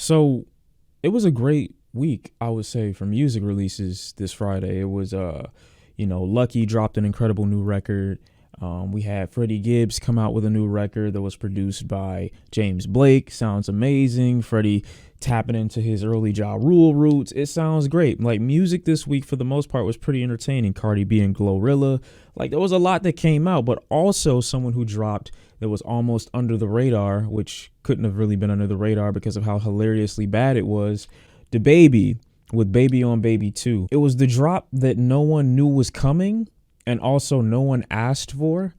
So it was a great week, I would say, for music releases this Friday. It was, Lucky dropped an incredible new record. We had Freddie Gibbs come out with a new record that was produced by James Blake. Sounds amazing. Freddie tapping into his early Ja Rule roots. It sounds great. Like, music this week, for the most part, was pretty entertaining. Cardi B and Glorilla. Like, there was a lot that came out, but also someone who dropped that was almost under the radar, which couldn't have really been under the radar because of how hilariously bad it was. DaBaby with Baby on Baby 2. It was the drop that no one knew was coming, and also no one asked for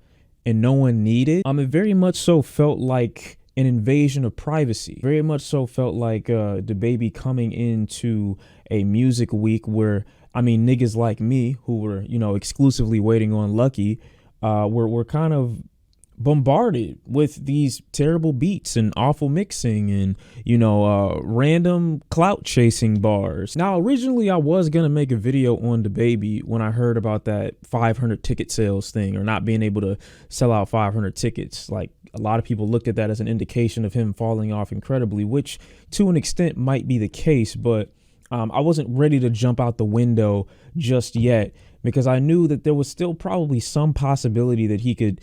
and no one needed. It very much so felt like an invasion of privacy. Very much so felt like DaBaby coming into a music week where, niggas like me who were, exclusively waiting on Lucky, were kind of bombarded with these terrible beats and awful mixing and random clout chasing bars. Now, originally I was gonna make a video on DaBaby when I heard about that 500 ticket sales thing, or not being able to sell out 500 tickets. Like, a lot of people looked at that as an indication of him falling off incredibly, which to an extent might be the case, but I wasn't ready to jump out the window just yet, because I knew that there was still probably some possibility that he could,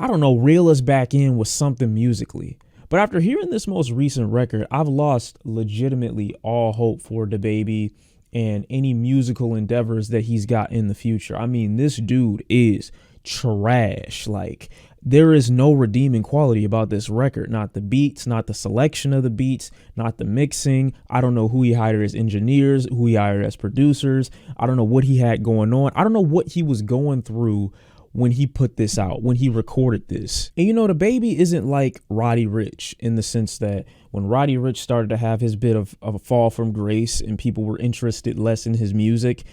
reel us back in with something musically. But after hearing this most recent record, I've lost legitimately all hope for DaBaby and any musical endeavors that he's got in the future. This dude is trash. Like, there is no redeeming quality about this record. Not the beats, not the selection of the beats, not the mixing. I don't know who he hired as engineers, who he hired as producers. I don't know what he had going on. I don't know what he was going through when he put this out, when he recorded this. And DaBaby isn't like Roddy Ricch, in the sense that when Roddy Ricch started to have his bit of a fall from grace and people were interested less in his music,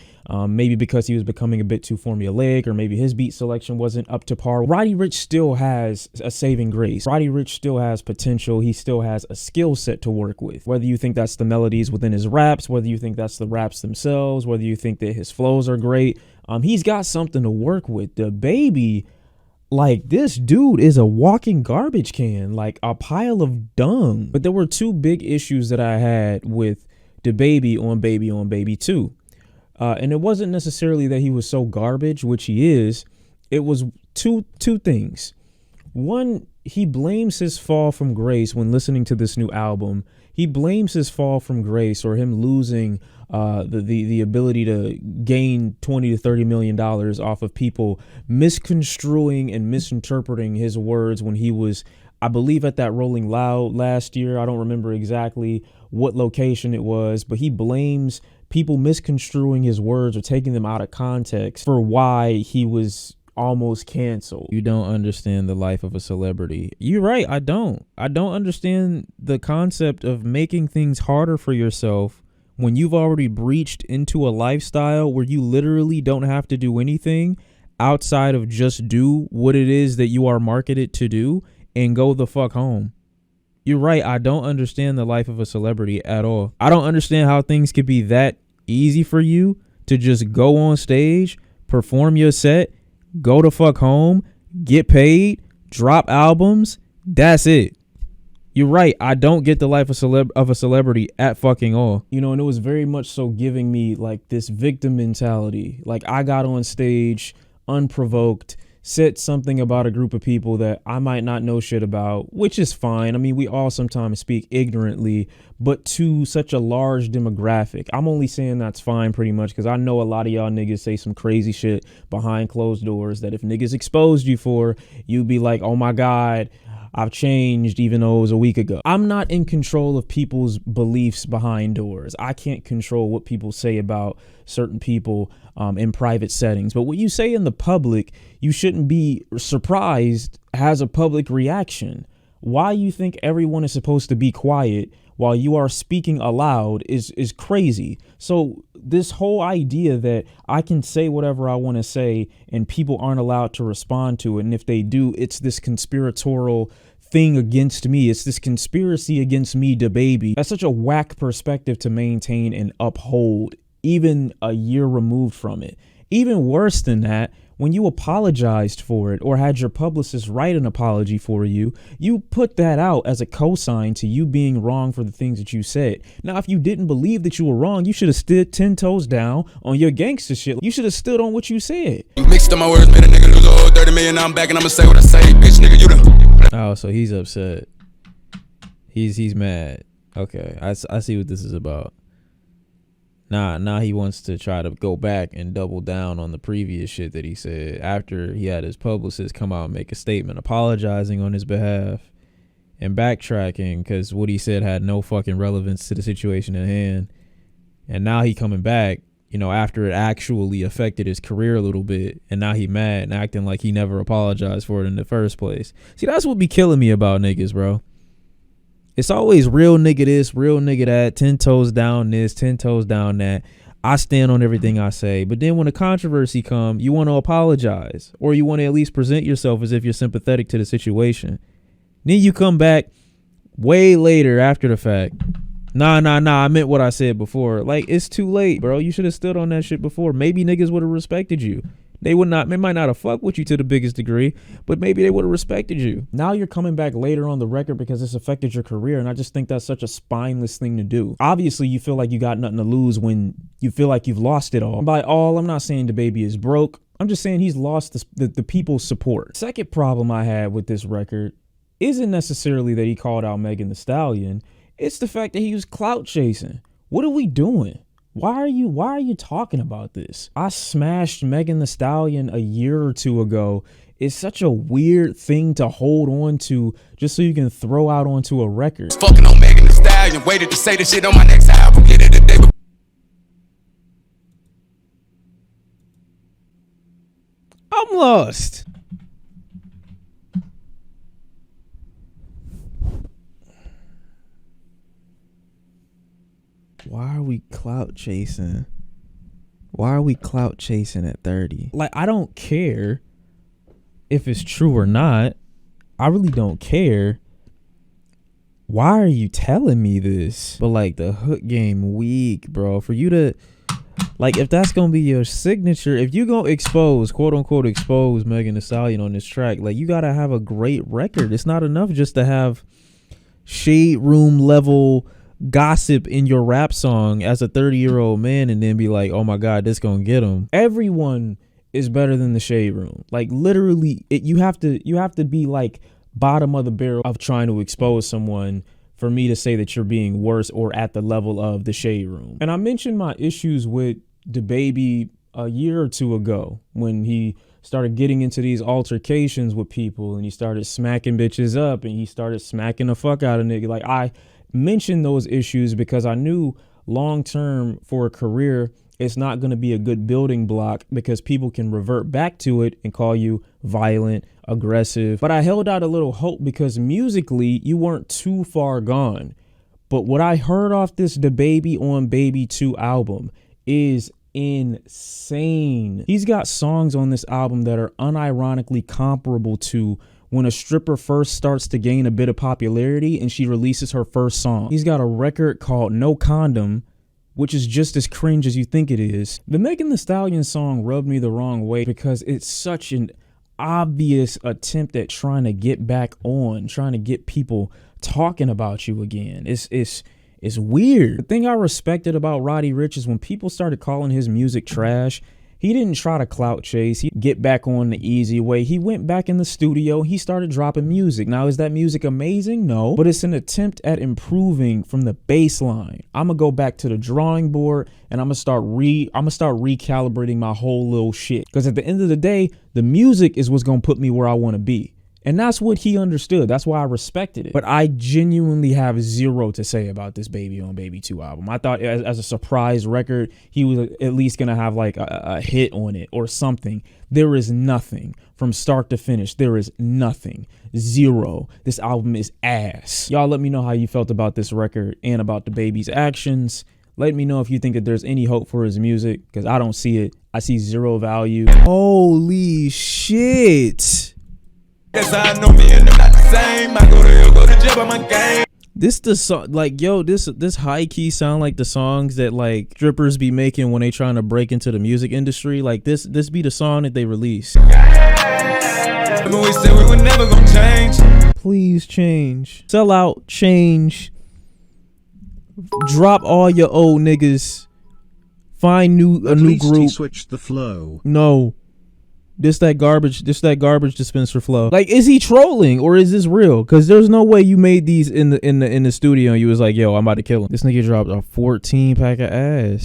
maybe because he was becoming a bit too formulaic, or maybe his beat selection wasn't up to par, Roddy Ricch still has a saving grace. Roddy Ricch still has potential. He still has a skill set to work with. Whether you think that's the melodies within his raps, whether you think that's the raps themselves, whether you think that his flows are great, he's got something to work with. DaBaby, like, this dude is a walking garbage can, like a pile of dung. But there were two big issues that I had with DaBaby on Baby 2. And it wasn't necessarily that he was so garbage, which he is. It was two things. One, he blames his fall from grace when listening to this new album. He blames his fall from grace, or him losing the ability to gain $20 to $30 million off of people misconstruing and misinterpreting his words when he was, I believe, at that Rolling Loud last year. I don't remember exactly what location it was, but he blames people misconstruing his words or taking them out of context for why he was almost canceled. You don't understand the life of a celebrity. You're right. I don't understand the concept of making things harder for yourself when you've already breached into a lifestyle where you literally don't have to do anything outside of just do what it is that you are marketed to do and go the fuck home. You're right. I don't understand the life of a celebrity at all. I don't understand how things could be that easy for you to just go on stage, perform your set, go the fuck home, get paid, drop albums. That's it. You're right. I don't get the life of a celebrity at fucking all. And it was very much so giving me like this victim mentality. Like, I got on stage unprovoked, said something about a group of people that I might not know shit about, which is fine. We all sometimes speak ignorantly, but to such a large demographic, I'm only saying that's fine pretty much because I know a lot of y'all niggas say some crazy shit behind closed doors that if niggas exposed you for, you'd be like, oh my God, I've changed, even though it was a week ago. I'm not in control of people's beliefs behind doors. I can't control what people say about certain people in private settings. But what you say in the public, you shouldn't be surprised has a public reaction. Why you think everyone is supposed to be quiet while you are speaking aloud is crazy. So this whole idea that I can say whatever I want to say and people aren't allowed to respond to it, and if they do, it's this conspiratorial thing against me. It's this conspiracy against me, DaBaby. That's such a whack perspective to maintain and uphold, even a year removed from it. Even worse than that, when you apologized for it or had your publicist write an apology for you, you put that out as a cosign to you being wrong for the things that you said. Now, if you didn't believe that you were wrong, you should have stood 10 toes down on your gangster shit. You should have stood on what you said. You mixed up my words, made a nigga lose all 30 million. I'm back and I'ma say what I say. Bitch, nigga, you done. Oh, so he's upset. He's mad. Okay, I see what this is about. Now he wants to try to go back and double down on the previous shit that he said after he had his publicist come out and make a statement apologizing on his behalf and backtracking because what he said had no fucking relevance to the situation at hand. And now he coming back, you know, after it actually affected his career a little bit, and now he mad and acting like he never apologized for it in the first place. See, that's what be killing me about niggas, bro. It's always real nigga this, real nigga that, 10 toes down this, 10 toes down that. I stand on everything I say. But then when a controversy come, you want to apologize, or you want to at least present yourself as if you're sympathetic to the situation. Then you come back way later after the fact. Nah, I meant what I said before. Like, it's too late, bro. You should have stood on that shit before. Maybe niggas would have respected you. They might not have fucked with you to the biggest degree, but maybe they would have respected you. Now you're coming back later on the record because it's affected your career, and I just think that's such a spineless thing to do. Obviously, you feel like you got nothing to lose when you feel like you've lost it all. And by all, I'm not saying DaBaby is broke. I'm just saying he's lost the people's support. Second problem I had with this record isn't necessarily that he called out Megan Thee Stallion. It's the fact that he was clout chasing. What are we doing? Why are you talking about this? I smashed Megan Thee Stallion a year or two ago. It's such a weird thing to hold on to just so you can throw out onto a record. Fucking on Megan Thee Stallion. Waited to say this shit on my next album. Get it today. I'm lost. Why are we clout chasing? Why are we clout chasing at 30? Like, I don't care if it's true or not. I really don't care. Why are you telling me this? But like, the hook game weak, bro. For you to, like, if that's gonna be your signature, if you gonna expose, quote unquote expose Megan Thee Stallion on this track, like, you gotta have a great record. It's not enough just to have shade room level gossip in your rap song as a 30-year-old man and then be like, oh my god, this gonna get him. Everyone is better than the shade room. Like, literally, you have to be like bottom of the barrel of trying to expose someone for me to say that you're being worse or at the level of the shade room. And I mentioned my issues with DaBaby a year or two ago when he started getting into these altercations with people and he started smacking bitches up and he started smacking the fuck out of nigga. Like, I mentioned those issues because I knew long term for a career it's not going to be a good building block because people can revert back to it and call you violent, aggressive. But I held out a little hope because musically you weren't too far gone. But what I heard off this DaBaby on Baby 2 album is insane. He's got songs on this album that are unironically comparable to when a stripper first starts to gain a bit of popularity and she releases her first song. He's got a record called No Condom, which is just as cringe as you think it is. The Megan Thee Stallion song rubbed me the wrong way because it's such an obvious attempt at trying to get back on, trying to get people talking about you again. It's weird. The thing I respected about Roddy Ricch is when people started calling his music trash, he didn't try to clout chase. He get back on the easy way. He went back in the studio. He started dropping music. Now, is that music amazing? No, but it's an attempt at improving from the baseline. I'm gonna go back to the drawing board and I'm gonna start recalibrating my whole little shit. Because at the end of the day, the music is what's gonna put me where I want to be. And that's what he understood. That's why I respected it. But I genuinely have zero to say about this Baby on Baby 2 album. I thought as a surprise record, he was at least going to have like a hit on it or something. There is nothing from start to finish. There is nothing. Zero. This album is ass. Y'all let me know how you felt about this record and about DaBaby's actions. Let me know if you think that there's any hope for his music, because I don't see it. I see zero value. Holy shit. Yes, I know me and them not the same. I go to hell, go to jail by my game. This the song, like, yo, this high key sound like the songs that like strippers be making when they trying to break into the music industry. Like this be the song that they release. But we said we were never gonna change. Please change. Sell out, change. Drop all your old niggas. Find a new group. He switched the flow. No. This that garbage dispenser flow. Like, is he trolling or is this real? Because there's no way you made these in the studio and you was like, yo, I'm about to kill him. This nigga dropped a 14 pack of ass.